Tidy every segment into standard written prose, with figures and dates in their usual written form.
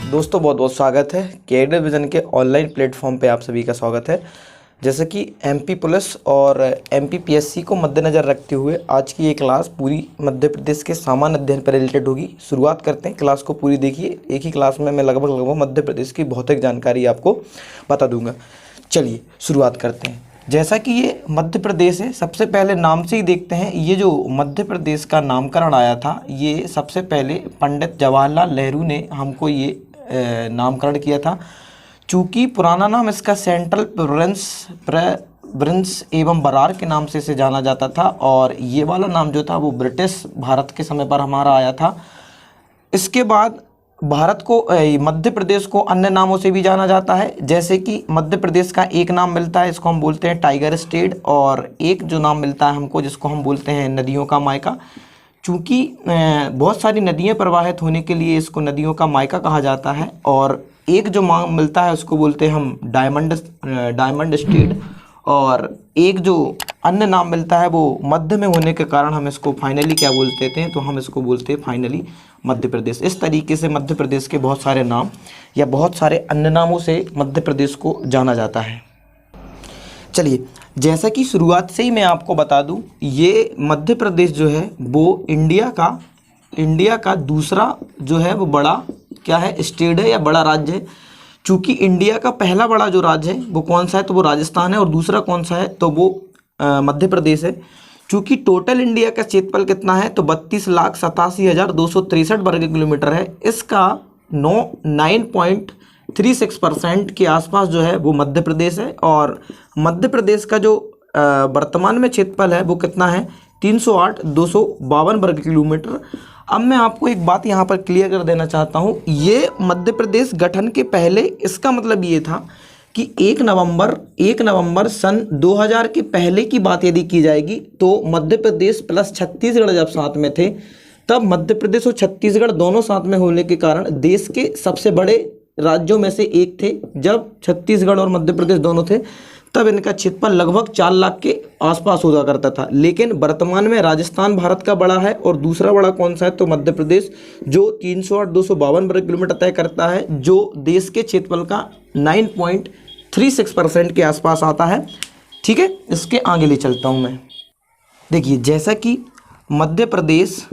दोस्तों बहुत बहुत स्वागत है कैरियर विजन के ऑनलाइन प्लेटफॉर्म पे आप सभी का स्वागत है। जैसे कि एमपी पुलिस और एमपी पीएससी को मद्देनज़र रखते हुए आज की ये क्लास पूरी मध्य प्रदेश के सामान्य अध्ययन पर रिलेटेड होगी। शुरुआत करते हैं, क्लास को पूरी देखिए। एक ही क्लास में मैं लगभग मध्य प्रदेश की भौतिक जानकारी आपको बता दूंगा। चलिए शुरुआत करते हैं। जैसा कि ये मध्य प्रदेश है, सबसे पहले नाम से ही देखते हैं। ये जो मध्य प्रदेश का नामकरण आया था, ये सबसे पहले पंडित जवाहरलाल नेहरू ने हमको ये नामकरण किया था। चूँकि पुराना नाम इसका सेंट्रल प्रोविंस एवं बरार के नाम से इसे जाना जाता था, और ये वाला नाम जो था वो ब्रिटिश भारत के समय पर हमारा आया था। इसके बाद भारत को मध्य प्रदेश को अन्य नामों से भी जाना जाता है। जैसे कि मध्य प्रदेश का एक नाम मिलता है, इसको हम बोलते हैं टाइगर स्टेट, और एक जो नाम मिलता है हमको, जिसको हम बोलते हैं नदियों का मायका। चूँकि बहुत सारी नदियाँ प्रवाहित होने के लिए इसको नदियों का मायका कहा जाता है। और एक जो नाम मिलता है उसको बोलते हैं हम डायमंड स्टेट, और एक जो अन्य नाम मिलता है वो मध्य में होने के कारण हम इसको फाइनली क्या बोलते थे, तो हम इसको बोलते हैं फाइनली मध्य प्रदेश। इस तरीके से मध्य प्रदेश के बहुत सारे नाम या बहुत सारे अन्य नामों से मध्य प्रदेश को जाना जाता है। चलिए, जैसा कि शुरुआत से ही मैं आपको बता दूं, ये मध्य प्रदेश जो है वो इंडिया का दूसरा जो है वो बड़ा क्या है, स्टेट है या बड़ा राज्य है। चूँकि इंडिया का पहला बड़ा जो राज्य है वो कौन सा है, तो वो राजस्थान है, और दूसरा कौन सा है, तो वो मध्य प्रदेश है। चूँकि टोटल इंडिया का क्षेत्रफल कितना है, तो 32,87,263 वर्ग किलोमीटर है। इसका 9.36% के आसपास जो है वो मध्य प्रदेश है। और मध्य प्रदेश का जो वर्तमान में क्षेत्रफल है वो कितना है, 308,252 वर्ग किलोमीटर। अब मैं आपको एक बात यहाँ पर क्लियर कर देना चाहता हूँ। ये मध्य प्रदेश गठन के पहले इसका मतलब ये था कि 1 नवंबर सन 2000 के पहले की बात यदि की जाएगी, तो मध्य प्रदेश प्लस छत्तीसगढ़ जब साथ में थे, तब मध्य प्रदेश और छत्तीसगढ़ दोनों साथ में होने के कारण देश के सबसे बड़े राज्यों में से एक थे। जब छत्तीसगढ़ और मध्य प्रदेश दोनों थे, तब इनका क्षेत्रफल लगभग 4 लाख के आसपास हुआ करता था। लेकिन वर्तमान में राजस्थान भारत का बड़ा है, और दूसरा बड़ा कौन सा है, तो मध्य प्रदेश, जो 308,252 वर्ग किलोमीटर तय करता है, जो देश के क्षेत्रफल का 9.36% के आसपास आता है। ठीक है, इसके आगे ले चलता हूँ मैं। देखिए, जैसा कि मध्य प्रदेश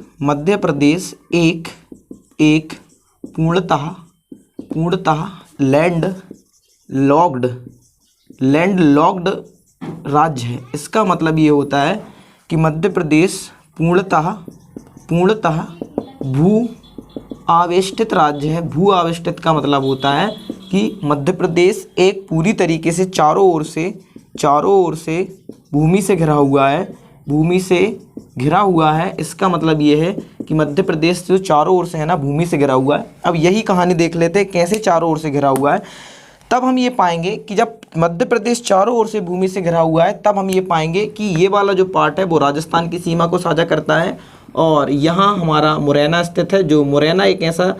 एक पूर्णतः लैंड लॉक्ड राज्य है। इसका मतलब ये होता है कि मध्य प्रदेश पूर्णतः भू आवेष्टित राज्य है। भू आवेष्टित का मतलब होता है कि मध्य प्रदेश एक पूरी तरीके से चारों ओर से भूमि से घिरा हुआ है। इसका मतलब ये है कि मध्य प्रदेश जो चारों ओर से है ना, भूमि से घिरा हुआ है। अब यही कहानी देख लेते हैं कैसे चारों ओर से घिरा हुआ है। तब हम ये पाएंगे कि जब मध्य प्रदेश चारों ओर से भूमि से घिरा हुआ है, तब हम ये पाएंगे कि ये वाला जो पार्ट है वो राजस्थान की सीमा को साझा करता है। और यहाँ हमारा मुरैना स्थित है। जो मुरैना एक ऐसा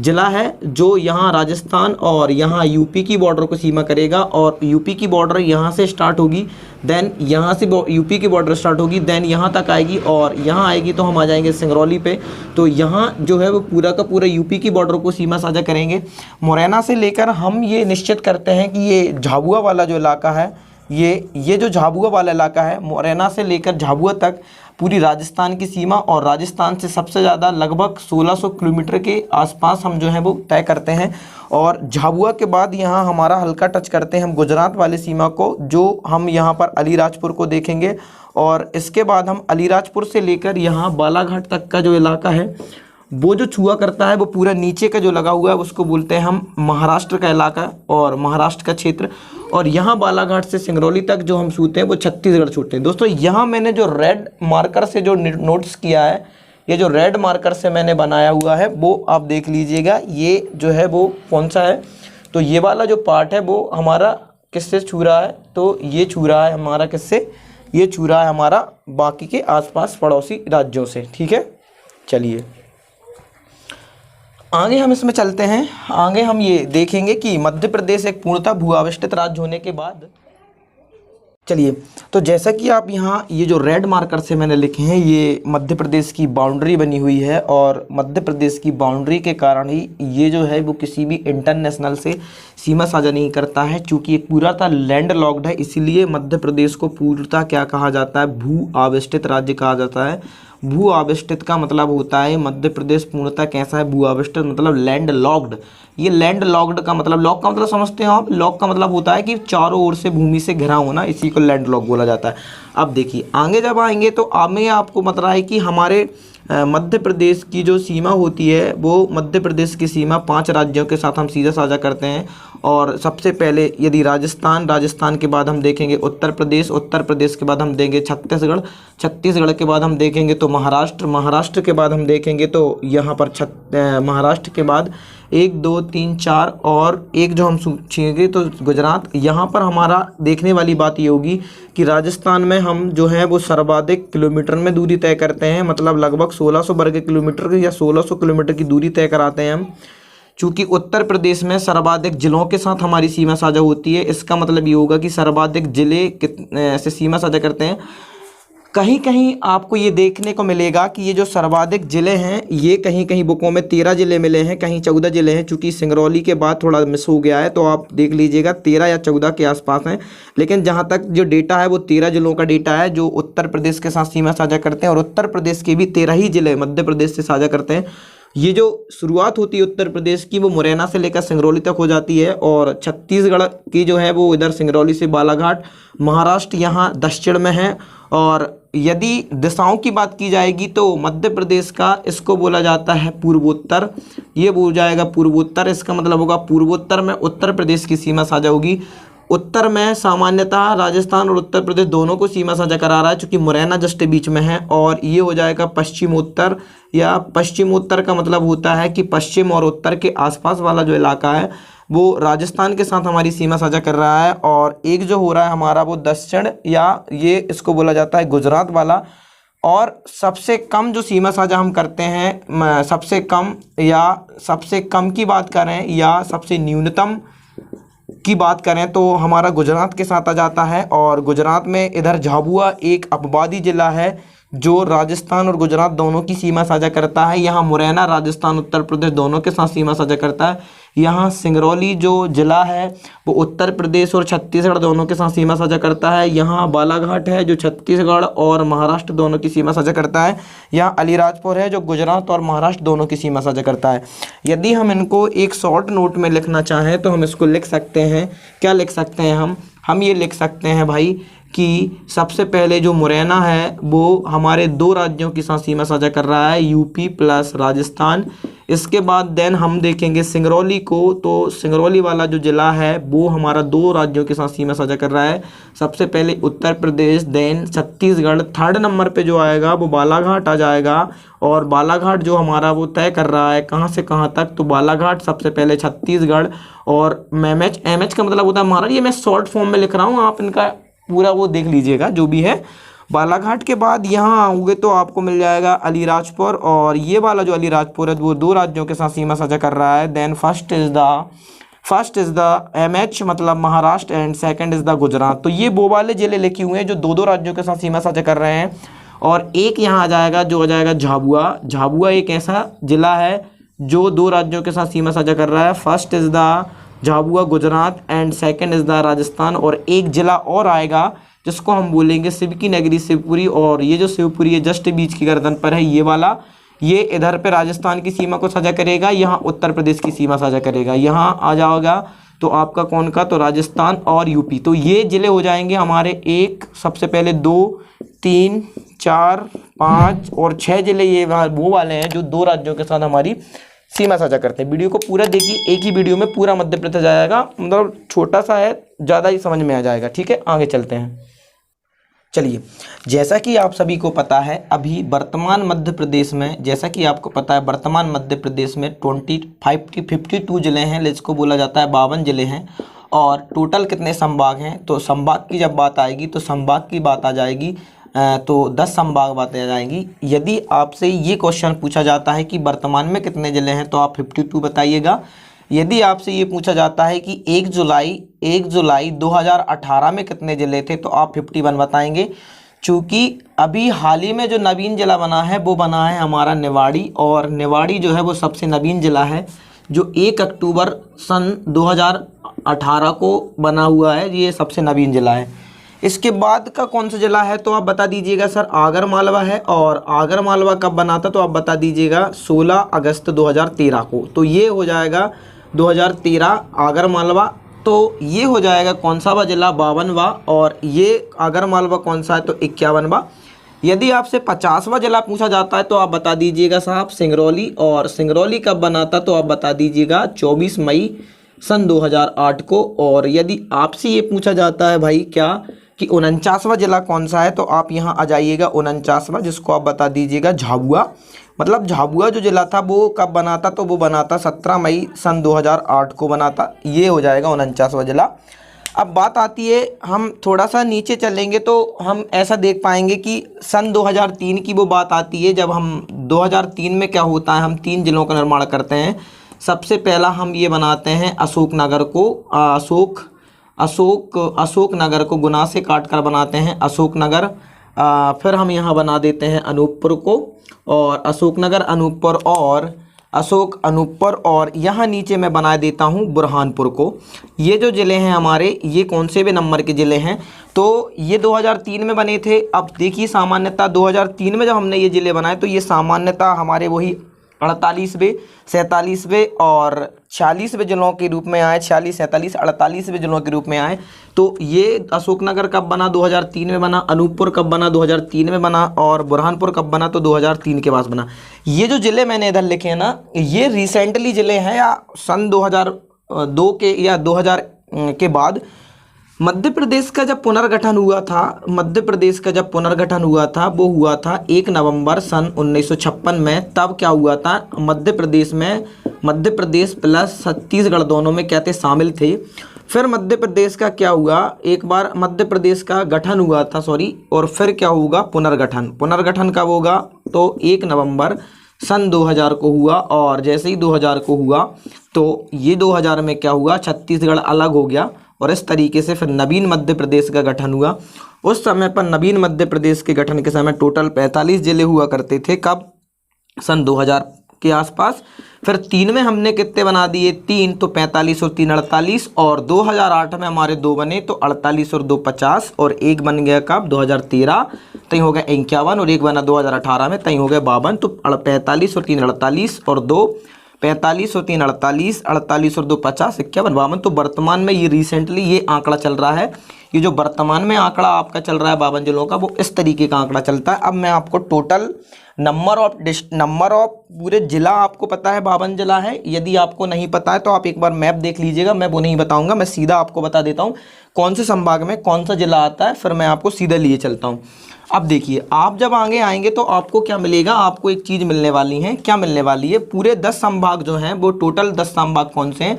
ज़िला है जो यहाँ राजस्थान और यहाँ यूपी की बॉर्डर को सीमा करेगा। और यूपी की बॉर्डर यहाँ से स्टार्ट होगी, देन यहाँ से यूपी की बॉर्डर स्टार्ट होगी, देन यहाँ तक आएगी, और यहाँ आएगी तो हम आ जाएंगे सिंगरौली पे। तो यहाँ जो है वो पूरा का पूरा यूपी की बॉर्डर को सीमा साझा करेंगे। मुरैना से लेकर हम ये निश्चित करते हैं कि ये झाबुआ वाला जो इलाका है, ये जो झाबुआ वाला इलाका है, मुरैना से लेकर झाबुआ तक पूरी राजस्थान की सीमा, और राजस्थान से सबसे ज़्यादा लगभग 1600 किलोमीटर के आसपास हम जो है वो तय करते हैं। और झाबुआ के बाद यहाँ हमारा हल्का टच करते हैं हम गुजरात वाली सीमा को, जो हम यहाँ पर अलीराजपुर को देखेंगे। और इसके बाद हम अलीराजपुर से लेकर यहाँ बालाघाट तक का जो इलाका है वो जो छुआ करता है, वो पूरा नीचे का जो लगा हुआ है उसको बोलते हैं हम महाराष्ट्र का इलाका और महाराष्ट्र का क्षेत्र। और यहाँ बालाघाट से सिंगरौली तक जो हम छूते हैं वो छत्तीसगढ़ छूते हैं। दोस्तों, यहाँ मैंने जो रेड मार्कर से जो नोट्स किया है, ये जो रेड मार्कर से मैंने बनाया हुआ है, वो आप देख लीजिएगा। ये जो है वो कौन सा है, तो ये वाला जो पार्ट है वो हमारा किससे छू रहा है, तो ये छू रहा है हमारा किससे, ये छू रहा है हमारा बाकी के आसपास पड़ोसी राज्यों से। ठीक है, चलिए आगे हम इसमें चलते हैं। आगे हम ये देखेंगे कि मध्य प्रदेश एक पूर्णतः भू आविष्टित राज्य होने के बाद चलिए, तो जैसा कि आप यहाँ ये जो रेड मार्कर से मैंने लिखे हैं, ये मध्य प्रदेश की बाउंड्री बनी हुई है और मध्य प्रदेश की बाउंड्री के कारण ही ये जो है वो किसी भी इंटरनेशनल से सीमा साझा नहीं करता है। चूँकि ये पूरा लैंड लॉक्ड है, इसीलिए मध्य प्रदेश को पूर्णतः क्या कहा जाता है, भू आवेष्टित राज्य कहा जाता है। भू आवेष्टित का मतलब होता है मध्य प्रदेश पूर्णतः कैसा है, भू आवेष्टित मतलब लैंड लॉक्ड। ये लैंड लॉक्ड का मतलब, लॉक का मतलब समझते हो आप, लॉक का मतलब होता है कि चारों ओर से भूमि से घिरा होना, इसी को लैंड लॉक बोला जाता है। अब देखिए आगे जब आएंगे तो हमें आपको बता रहा है कि हमारे मध्य प्रदेश की जो सीमा होती है वो मध्य प्रदेश की सीमा 5 राज्यों के साथ हम सीधा साझा करते हैं। और सबसे पहले यदि राजस्थान के बाद हम देखेंगे उत्तर प्रदेश के बाद हम देंगे छत्तीसगढ़ के बाद हम देखेंगे तो महाराष्ट्र के बाद हम देखेंगे तो यहाँ पर महाराष्ट्र के बाद 1 2 3 4 और एक जो हम छीनेंगे तो गुजरात। यहाँ पर हमारा देखने वाली बात ये होगी कि राजस्थान में हम जो है वो सर्वाधिक किलोमीटर में दूरी तय करते हैं, मतलब लगभग 1600 वर्ग किलोमीटर या 1600 किलोमीटर की दूरी तय कराते हैं हम। चूँकि उत्तर प्रदेश में सर्वाधिक जिलों के साथ हमारी सीमा साझा होती है, इसका मतलब ये होगा कि सर्वाधिक जिले से सीमा साझा करते हैं। कहीं कहीं आपको ये देखने को मिलेगा कि ये जो सर्वाधिक ज़िले हैं ये कहीं कहीं बुकों में 13 ज़िले मिले हैं, कहीं 14 ज़िले हैं। चूँकि सिंगरौली के बाद थोड़ा मिस हो गया है तो आप देख लीजिएगा 13 या 14 के आसपास हैं। लेकिन जहाँ तक जो डेटा है वो 13 ज़िलों का डेटा है जो उत्तर प्रदेश के साथ सीमा साझा करते हैं, और उत्तर प्रदेश के भी 13 ही ज़िले मध्य प्रदेश से साझा करते हैं। ये जो शुरुआत होती है उत्तर प्रदेश की वो मुरैना से लेकर सिंगरौली तक हो जाती है, और छत्तीसगढ़ की जो है वो इधर सिंगरौली से बालाघाट, महाराष्ट्र यहाँ दक्षिण में है। और यदि दिशाओं की बात की जाएगी तो मध्य प्रदेश का इसको बोला जाता है पूर्वोत्तर, ये बोल जाएगा पूर्वोत्तर। इसका मतलब होगा पूर्वोत्तर में उत्तर प्रदेश की सीमा साझा होगी। उत्तर में सामान्यतः राजस्थान और उत्तर प्रदेश दोनों को सीमा साझा करा रहा है, चूँकि मुरैना जस्ट बीच में है। और ये हो जाएगा पश्चिमोत्तर, या पश्चिमोत्तर का मतलब होता है कि पश्चिम और उत्तर के आसपास वाला जो इलाका है वो राजस्थान के साथ हमारी सीमा साझा कर रहा है। और एक जो हो रहा है हमारा वो दक्षिण, या ये इसको बोला जाता है गुजरात वाला। और सबसे कम जो सीमा साझा हम करते हैं, सबसे कम या सबसे कम की बात करें या सबसे न्यूनतम की बात करें तो हमारा गुजरात के साथ आ जाता है। और गुजरात में इधर झाबुआ एक अपवादी ज़िला है जो राजस्थान और गुजरात दोनों की सीमा साझा करता है। यहाँ मुरैना राजस्थान उत्तर प्रदेश दोनों के साथ सीमा साझा करता है। यहाँ सिंगरौली जो ज़िला है वो उत्तर प्रदेश और छत्तीसगढ़ दोनों के साथ सीमा साझा करता है। यहाँ बालाघाट है जो छत्तीसगढ़ और महाराष्ट्र दोनों की सीमा साझा करता है। यहाँ अलीराजपुर है जो गुजरात और महाराष्ट्र दोनों की सीमा साझा करता है। यदि हम इनको एक शॉर्ट नोट में लिखना चाहें तो हम इसको लिख सकते हैं। क्या लिख सकते हैं हम ये लिख सकते हैं भाई कि सबसे पहले जो मुरैना है वो हमारे 2 राज्यों के साथ सीमा साझा कर रहा है, यूपी प्लस राजस्थान। इसके बाद देन हम देखेंगे सिंगरौली को, तो सिंगरौली वाला जो ज़िला है वो हमारा 2 राज्यों के साथ सीमा साझा कर रहा है। सबसे पहले Uttar Pradesh, then Chhattisgarh. 3rd number पे जो आएगा वो बालाघाट आ जाएगा। और बालाघाट जो हमारा वो तय कर रहा है कहाँ से कहाँ तक, तो बालाघाट सबसे पहले छत्तीसगढ़। और एमएच का मतलब होता है महाराज, ये मैं शॉर्ट फॉर्म में लिख रहा हूँ, आप इनका पूरा वो देख लीजिएगा जो भी है। बालाघाट के बाद यहाँ आओगे तो आपको मिल जाएगा अलीराजपुर, और ये वाला जो अलीराजपुर है वो 2 राज्यों के साथ सीमा साझा कर रहा है। Then first is the MH मतलब Maharashtra, and second is the Gujarat. तो ये वो वाले ज़िले लिखे हुए हैं जो 2 राज्यों के साथ सीमा साझा कर रहे हैं। और एक यहाँ आ जाएगा जो आ जाएगा झाबुआ एक ऐसा ज़िला है जो 2 राज्यों के साथ सीमा साझा कर रहा है। First is the Jhabua Gujarat and second is the Rajasthan. और एक ज़िला और आएगा जिसको हम बोलेंगे शिव की नगरी शिवपुरी, और ये जो शिवपुरी है जस्ट बीच की गर्दन पर है ये वाला, ये इधर पे राजस्थान की सीमा को साझा करेगा, यहाँ उत्तर प्रदेश की सीमा साझा करेगा। यहाँ आ जाओगा तो आपका कौन का, तो राजस्थान और यूपी। तो ये ज़िले हो जाएंगे हमारे 1, सबसे पहले 2, 3, 4, 5 और 6 ज़िले ये वो वाले हैं जो 2 राज्यों के साथ हमारी सीमा साझा करते हैं। वीडियो को पूरा देखिए, एक ही वीडियो में पूरा मध्य प्रदेश आएगा, मतलब छोटा सा है, ज़्यादा ही समझ में आ जाएगा। ठीक है, आगे चलते हैं। चलिए, जैसा कि आप सभी को पता है अभी वर्तमान मध्य प्रदेश में, जैसा कि आपको पता है वर्तमान मध्य प्रदेश में 52 ज़िले हैं, इसको बोला जाता है 52 ज़िले हैं। और टोटल कितने संभाग हैं, तो संभाग की जब बात आएगी तो संभाग की बात आ जाएगी तो 10 संभाग बातें आ जाएंगी। यदि आपसे ये क्वेश्चन पूछा जाता है कि वर्तमान में कितने ज़िले हैं तो आप 52 बताइएगा। यदि आपसे ये पूछा जाता है कि 1 जुलाई 2018 में कितने ज़िले थे, तो आप 51 बताएंगे। चूँकि अभी हाल ही में जो नवीन ज़िला बना है वो बना है हमारा निवाड़ी, और निवाड़ी जो है वो सबसे नवीन ज़िला है जो 1 अक्टूबर सन 2018 को बना हुआ है। ये सबसे नवीन ज़िला है। इसके बाद का कौन सा ज़िला है तो आप बता दीजिएगा सर। आगर मालवा है, और आगर मालवा कब बना था तो आप बता दीजिएगा 16 अगस्त 2013 को। तो ये हो जाएगा 2013 आगर मालवा। तो ये हो जाएगा कौन सा वा ज़िला, 52वां, और ये आगर मालवा कौन सा है तो 51वां। यदि आपसे 50वां ज़िला पूछा जाता है तो आप बता दीजिएगा साहब सिंगरौली, और सिंगरौली कब बना था तो आप बता दीजिएगा 24 मई सन 2008 को। और यदि आपसे ये पूछा जाता है भाई क्या कि 49वां ज़िला कौन सा है तो आप यहाँ आ जाइएगा 49वां, जिसको आप बता दीजिएगा झाबुआ। मतलब झाबुआ जो ज़िला था वो कब बना था तो वो बना था 17 मई सन 2008 को बना था। ये हो जाएगा 49वां ज़िला। अब बात आती है, हम थोड़ा सा नीचे चलेंगे तो हम ऐसा देख पाएंगे कि सन 2003 की वो बात आती है, जब हम 2003 में क्या होता है, हम 3 ज़िलों का निर्माण करते हैं। सबसे पहला हम ये बनाते हैं अशोकनगर को, अशोक नगर को गुना से काट कर बनाते हैं अशोकनगर। फिर हम यहाँ बना देते हैं अनूपपुर को, और अशोकनगर, अनूपपुर और अनूपपुर, और यहाँ नीचे मैं बना देता हूँ बुरहानपुर को। ये जो ज़िले हैं हमारे, ये कौन से भी नंबर के ज़िले हैं तो ये 2003 में बने थे। अब देखिए सामान्यतः 2003 में जब हमने ये ज़िले बनाए तो ये सामान्यतः हमारे वही 48वें, 47वें और 46वें ज़िलों के रूप में आए। 46, 47, 48वें ज़िलों के रूप में आए। तो ये अशोकनगर कब बना, 2003 में बना। अनूपपुर कब बना, 2003 में बना। और बुरहानपुर कब बना तो 2003 के बाद बना। ये जो ज़िले मैंने इधर लिखे हैं ना, ये रिसेंटली ज़िले हैं या सन 2002 के या 2000 के बाद। मध्य प्रदेश का जब पुनर्गठन हुआ था, वो हुआ था 1 नवंबर सन 1956 में। तब क्या हुआ था, मध्य प्रदेश प्लस छत्तीसगढ़ दोनों में क्या थे, शामिल थे। फिर मध्य प्रदेश का क्या हुआ, एक बार मध्य प्रदेश का गठन हुआ था, और फिर क्या होगा, पुनर्गठन कब होगा तो 1 नवंबर सन 2000 को हुआ। और जैसे ही 2000 को हुआ तो ये 2000 में क्या हुआ, छत्तीसगढ़ अलग हो गया, और इस तरीके से फिर नवीन मध्य प्रदेश का गठन हुआ। उस समय पर नवीन मध्य प्रदेश के गठन के समय टोटल 45 जिले हुआ करते थे। कब, सन 2000 के आसपास। फिर 3 में हमने कितने बना दिए, 3, तो 45 और 3 48, और 2008 में हमारे 2 बने तो 48 और 2 50, और एक बन गया कब, 2013, तय हो गया 51, और एक बना 2018 में, तय हो गया 52। तो 45 और 3 48 और 2 45 और 3 48, 48 और 2 50, 51, 52। तो वर्तमान में ये रिसेंटली ये आंकड़ा चल रहा है। ये जो वर्तमान में आंकड़ा आपका चल रहा है 52 जिलों का, वो इस तरीके का आंकड़ा चलता है। अब मैं आपको टोटल नंबर ऑफ पूरे जिला, आपको पता है 52 जिला है। यदि आपको नहीं पता है तो आप एक बार मैप देख लीजिएगा, मैं वो नहीं बताऊंगा, मैं सीधा आपको बता देता हूँ कौन से संभाग में कौन सा जिला आता है। फिर मैं आपको सीधा लिए चलता हूँ। अब देखिए, आप जब आगे आएंगे तो आपको क्या मिलेगा, आपको एक चीज़ मिलने वाली है। क्या मिलने वाली है, पूरे 10 संभाग जो हैं वो टोटल 10 संभाग कौन से हैं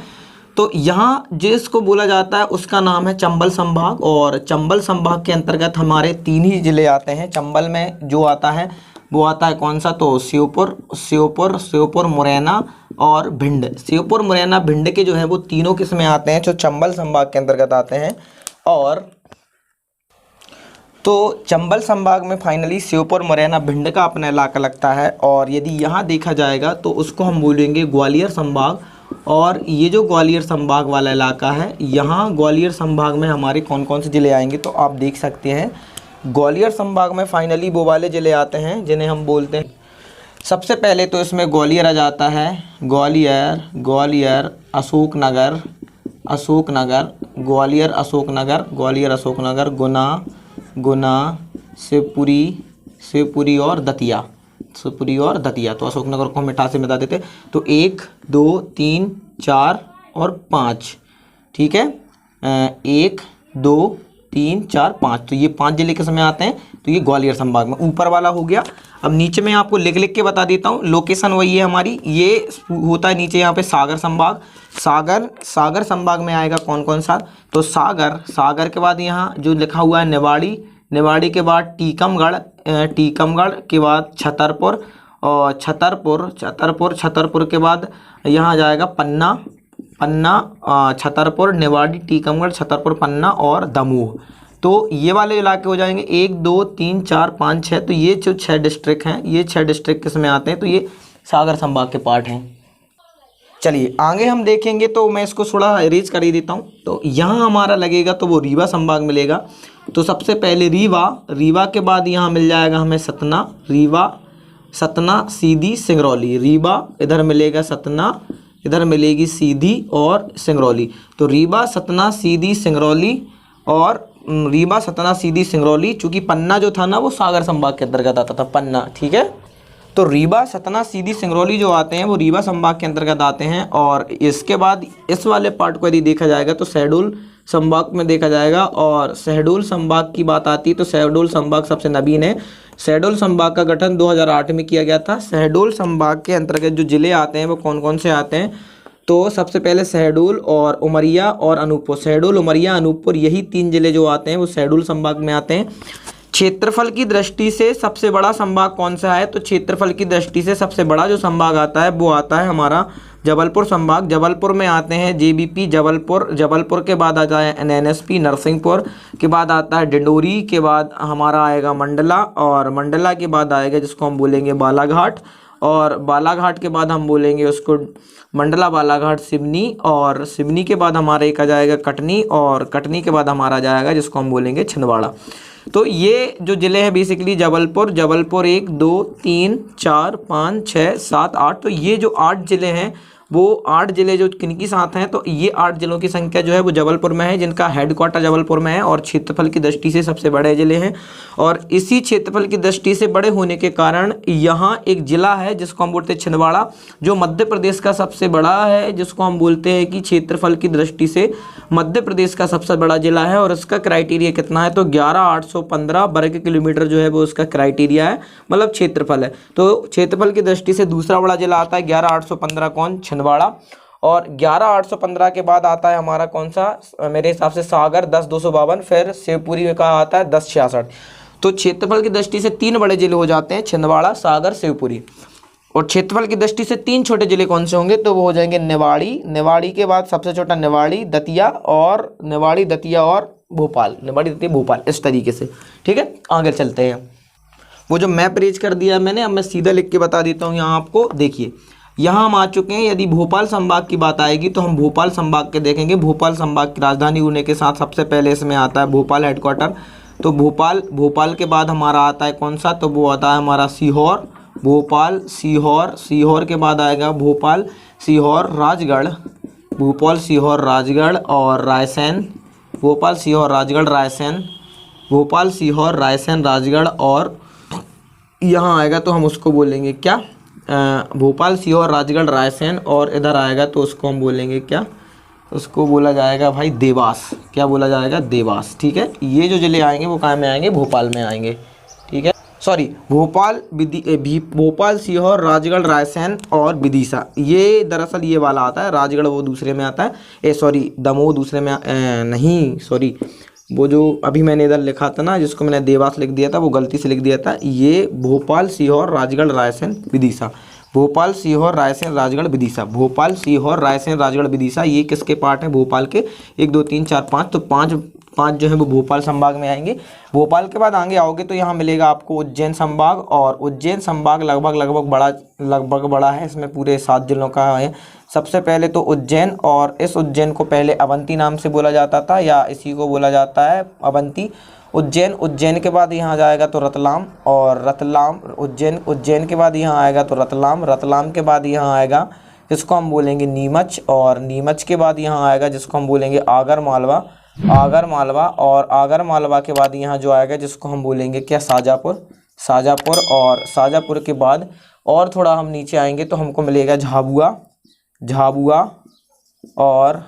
तो यहाँ जिसको बोला जाता है उसका नाम है चंबल संभाग। और चंबल संभाग के अंतर्गत हमारे 3 ही जिले आते हैं। चंबल में जो आता है वो आता है कौन सा तो श्योपुर, मुरैना और भिंड। श्योपुर, मुरैना, भिंड के जो है वो तीनों किस्में आते हैं जो चंबल संभाग के अंतर्गत आते हैं। और तो चंबल संभाग में फाइनली श्योपुर, मुरैना, भिंड का अपना इलाका लगता है। और यदि यहाँ देखा जाएगा तो उसको हम बोलेंगे ग्वालियर संभाग। और ये जो ग्वालियर संभाग वाला इलाका है, यहाँ ग्वालियर संभाग में हमारे कौन कौन से ज़िले आएंगे तो आप देख सकते हैं। ग्वालियर संभाग में फाइनली वो वाले ज़िले आते हैं जिन्हें हम बोलते हैं, सबसे पहले तो इसमें ग्वालियर आ जाता है। ग्वालियर, अशोकनगर, ग्वालियर अशोकनगर, गुना, शिवपुरी और दतिया। तो अशोकनगर को हम मिठा से मिटा देते तो 1 2 3 4 और 5, ठीक है। 1 2 3 4 5, तो ये 5 जिले के समय आते हैं। तो ये ग्वालियर संभाग में ऊपर वाला हो गया। अब नीचे में आपको लिख के बता देता हूँ, लोकेशन वही है हमारी। ये होता है नीचे यहाँ पे सागर संभाग। सागर संभाग में आएगा कौन कौन सा तो सागर के बाद यहाँ जो लिखा हुआ है निवाड़ी के बाद टीकमगढ़ के बाद छतरपुर और छतरपुर के बाद यहाँ जाएगा पन्ना, छतरपुर, निवाड़ी, टीकमगढ़, छतरपुर, पन्ना और दमोह। तो ये वाले इलाके हो जाएंगे 1 2 3 4 5 6। तो ये जो 6 डिस्ट्रिक्ट हैं, ये 6 डिस्ट्रिक्ट किस में आते हैं, तो ये सागर संभाग के पार्ट हैं। चलिए आगे हम देखेंगे, तो मैं इसको थोड़ा अरेंज कर ही देता हूँ। तो यहाँ हमारा लगेगा तो वो रीवा संभाग मिलेगा। तो सबसे पहले रीवा के बाद यहाँ मिल जाएगा हमें सतना, रीवा, सतना, सीधी, सिंगरौली। रीवा इधर मिलेगा, सतना इधर मिलेगी, सीधी और सिंगरौली। तो रीवा, सतना, सीधी, सिंगरौली और रीवा, सतना, सीधी, सिंगरौली। चूँकि पन्ना जो था ना वो सागर संभाग के अंतर्गत आता था, पन्ना, ठीक है। तो रीवा, सतना, सीधी, सिंगरौली जो आते हैं वो रीवा संभाग के अंतर्गत आते हैं। और इसके बाद इस वाले पार्ट को यदि देखा जाएगा तो शहडोल संभाग में देखा जाएगा। और शहडोल संभाग की बात आती है तो शहडोल संभाग सबसे नवीन है। शहडोल संभाग का गठन 2008 में किया गया था। शहडोल संभाग के अंतर्गत जो जिले आते हैं वो कौन कौन से आते हैं, तो सबसे पहले शहडोल और उमरिया और अनूपपुर। शहडोल, उमरिया, अनूपपुर, यही 3 जिले जो आते हैं वो शहडोल संभाग में आते हैं। क्षेत्रफल की दृष्टि से सबसे बड़ा संभाग कौन सा है, तो क्षेत्रफल की दृष्टि से सबसे बड़ा जो संभाग आता है वो आता है हमारा जबलपुर संभाग। जबलपुर में आते हैं जेबीपी जबलपुर, जबलपुर के बाद आता है एनएसपी नरसिंहपुर, के बाद आता है डिंडोरी, के बाद हमारा आएगा मंडला, और मंडला के बाद आएगा जिसको हम बोलेंगे बालाघाट, और बालाघाट के बाद हम बोलेंगे उसको मंडला, बालाघाट, सिवनी, और सिवनी के बाद हमारा एक आ जाएगा कटनी, और कटनी के बाद हमारा जाएगा जिसको हम बोलेंगे छिंदवाड़ा। तो ये जो ज़िले हैं बेसिकली जबलपुर 1 2 3 4 5 6 7 8। तो ये जो 8 ज़िले हैं वो 8 ज़िले जो किनकी साथ हैं, तो ये 8 ज़िलों की संख्या जो है वो जबलपुर में है, जिनका हेडक्वार्टर जबलपुर में है और क्षेत्रफल की दृष्टि से सबसे बड़े ज़िले हैं। और इसी क्षेत्रफल की दृष्टि से बड़े होने के कारण यहाँ एक ज़िला है जिसको हम बोलते हैं छिंदवाड़ा, जो मध्य प्रदेश का सबसे बड़ा है, जिसको हम बोलते हैं कि क्षेत्रफल की दृष्टि से मध्य प्रदेश का सबसे बड़ा ज़िला है। और इसका क्राइटेरिया कितना है, तो 11,815 वर्ग किलोमीटर जो है वो उसका क्राइटेरिया है, मतलब क्षेत्रफल है। तो क्षेत्रफल की दृष्टि से दूसरा बड़ा ज़िला आता है 11,815 कौन, छिंदवाड़ा। और 11,815 के बाद आता है हमारा कौन सा, मेरे हिसाब से सागर 10,252, फिर शिवपुरी का आता है 10,66। तो क्षेत्रफल की दृष्टि से 3 बड़े जिले हो जाते हैं, छिंदवाड़ा, सागर, शिवपुरी। और क्षेत्रफल की दृष्टि से 3 छोटे जिले कौन से होंगे, तो वो हो जाएंगे निवाड़ी, निवाड़ी के बाद सबसे छोटा निवाड़ी, दतिया, और निवाड़ी, दतिया और भोपाल, निवाड़ी, दतिया, भोपाल, इस तरीके से, ठीक है। आगे चलते हैं। वो जो मैप रेज कर दिया मैंने, अब मैं सीधा लिख के बता देता हूँ यहाँ आपको। देखिए यहाँ हम आ चुके हैं। यदि भोपाल संभाग की बात आएगी तो हम भोपाल संभाग के देखेंगे। भोपाल संभाग की राजधानी होने के साथ सबसे पहले इसमें आता है भोपाल हेडक्वार्टर। तो भोपाल के बाद हमारा आता है कौन सा, तो वो आता है हमारा सीहोर, भोपाल, सीहोर, सीहोर के बाद आएगा भोपाल, सीहोर, राजगढ़, भोपाल, सीहोर, राजगढ़ और रायसेन, भोपाल, सीहोर, राजगढ़, रायसेन, भोपाल, सीहोर, रायसेन, राजगढ़। और यहाँ आएगा तो हम उसको बोलेंगे क्या, भोपाल, सीहोर, राजगढ़, रायसेन, और इधर आएगा तो उसको हम बोलेंगे क्या, उसको बोला जाएगा भाई देवास। क्या बोला जाएगा, देवास, ठीक है। ये जो जिले आएंगे वो कहाँ में आएंगे, भोपाल में आएंगे, ठीक है। सॉरी, भोपाल, सीहोर, राजगढ़, रायसेन और विदिशा, ये दरअसल ये वाला आता है। राजगढ़ वो दूसरे में आता है, दमोह दूसरे में नहीं, सॉरी, वो जो अभी मैंने इधर लिखा था ना, जिसको मैंने देवास लिख दिया था, वो गलती से लिख दिया था। ये भोपाल, सीहोर, राजगढ़, रायसेन, विदिशा, भोपाल, सीहोर, रायसेन, राजगढ़, विदिशा, भोपाल, सीहोर, रायसेन, राजगढ़, विदिशा, ये किसके पार्ट हैं, भोपाल के। 1 2 3 4 5, तो पाँच जो है वो भोपाल संभाग में आएंगे। भोपाल के बाद आगे आओगे तो यहाँ मिलेगा आपको उज्जैन संभाग, और उज्जैन संभाग लगभग बड़ा है। इसमें पूरे 7 जिलों का है। सबसे पहले तो उज्जैन, और इस उज्जैन को पहले अवंती नाम से बोला जाता था, या इसी को बोला जाता है अवंती। उज्जैन के बाद यहाँ जाएगा तो रतलाम, और रतलाम, उज्जैन के बाद यहाँ आएगा तो रतलाम के बाद यहाँ आएगा जिसको हम बोलेंगे नीमच, और नीमच के बाद यहाँ आएगा जिसको हम बोलेंगे आगर मालवा, और आगर मालवा के बाद यहाँ जो आएगा जिसको हम बोलेंगे क्या, शाजापुर, और शाजापुर के बाद और थोड़ा हम नीचे आएंगे तो हमको मिलेगा झाबुआ, और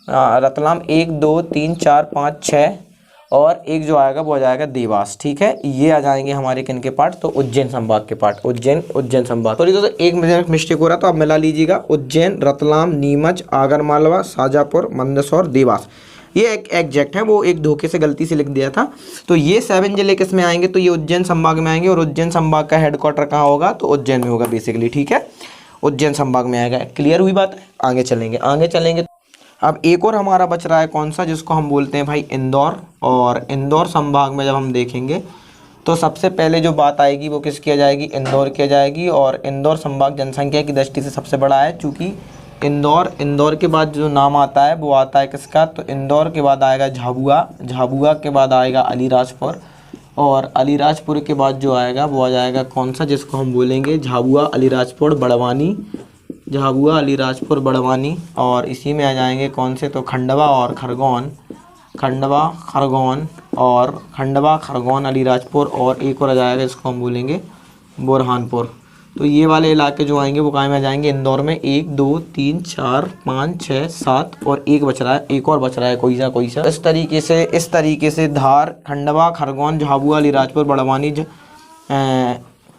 रतलाम 1 2 3 4 5 6, और एक जो आएगा वो आ जाएगा देवास, ठीक है। ये आ जाएंगे हमारे किन के पार्ट, तो उज्जैन संभाग के पार्ट, उज्जैन संभाग। सॉरी दोस्तों, एक मिस्टेक हो रहा तो आप मिला लीजिएगा। उज्जैन, रतलाम, नीमच, आगरमालवा, शाजापुर, मंदसौर, देवास, ये एक एग्जैक्ट है, वो एक धोखे से गलती से लिख दिया था। तो ये 7 जिले किस में आएंगे, तो ये उज्जैन संभाग में आएंगे। और उज्जैन संभाग का हेडक्वार्टर कहाँ होगा, तो उज्जैन में होगा बेसिकली, ठीक है। उज्जैन संभाग में आएगा। क्लियर हुई बात है? आगे चलेंगे। अब एक और हमारा बच रहा है कौन सा, जिसको हम बोलते हैं भाई इंदौर। और इंदौर संभाग में जब हम देखेंगे तो सबसे पहले जो बात आएगी वो किसकी आ जाएगी, इंदौर की आ जाएगी। और इंदौर संभाग जनसंख्या की दृष्टि से सबसे बड़ा है, चूँकि इंदौर के बाद जो नाम आता है वो आता है किसका, तो इंदौर के बाद आएगा झाबुआ के बाद आएगा अलीराजपुर, और अलीराजपुर के बाद जो आएगा वो आ जाएगा कौन सा, जिसको हम बोलेंगे झाबुआ अलीराजपुर बड़वानी। और इसी में आ जाएंगे कौन से, तो खंडवा खरगोन अलीराजपुर, और एक और आ जाएगा जिसको हम बोलेंगे बुरहानपुर। तो ये वाले इलाके जो आएंगे वो कहाँ में आ जाएंगे, इंदौर में। 1 2 3 4 5 6 7 और एक और बच रहा है कोई सा। इस तरीके से धार, खंडवा, खरगोन, झाबुआ, अलीराजपुर, बड़वानी,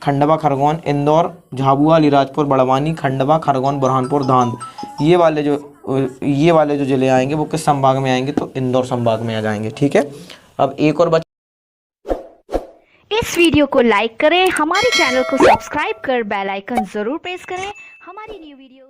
खंडवा, खरगोन, इंदौर, झाबुआ, अलीराजपुर, बड़वानी, खंडवा, खरगोन, बुरहानपुर, धांध, ये वाले जो जिले आएंगे वो किस संभाग में आएंगे, तो इंदौर संभाग में आ जाएंगे। ठीक है। अब एक और इस वीडियो को लाइक करें, हमारे चैनल को सब्सक्राइब कर बेल आइकन जरूर प्रेस करें हमारी न्यू वीडियो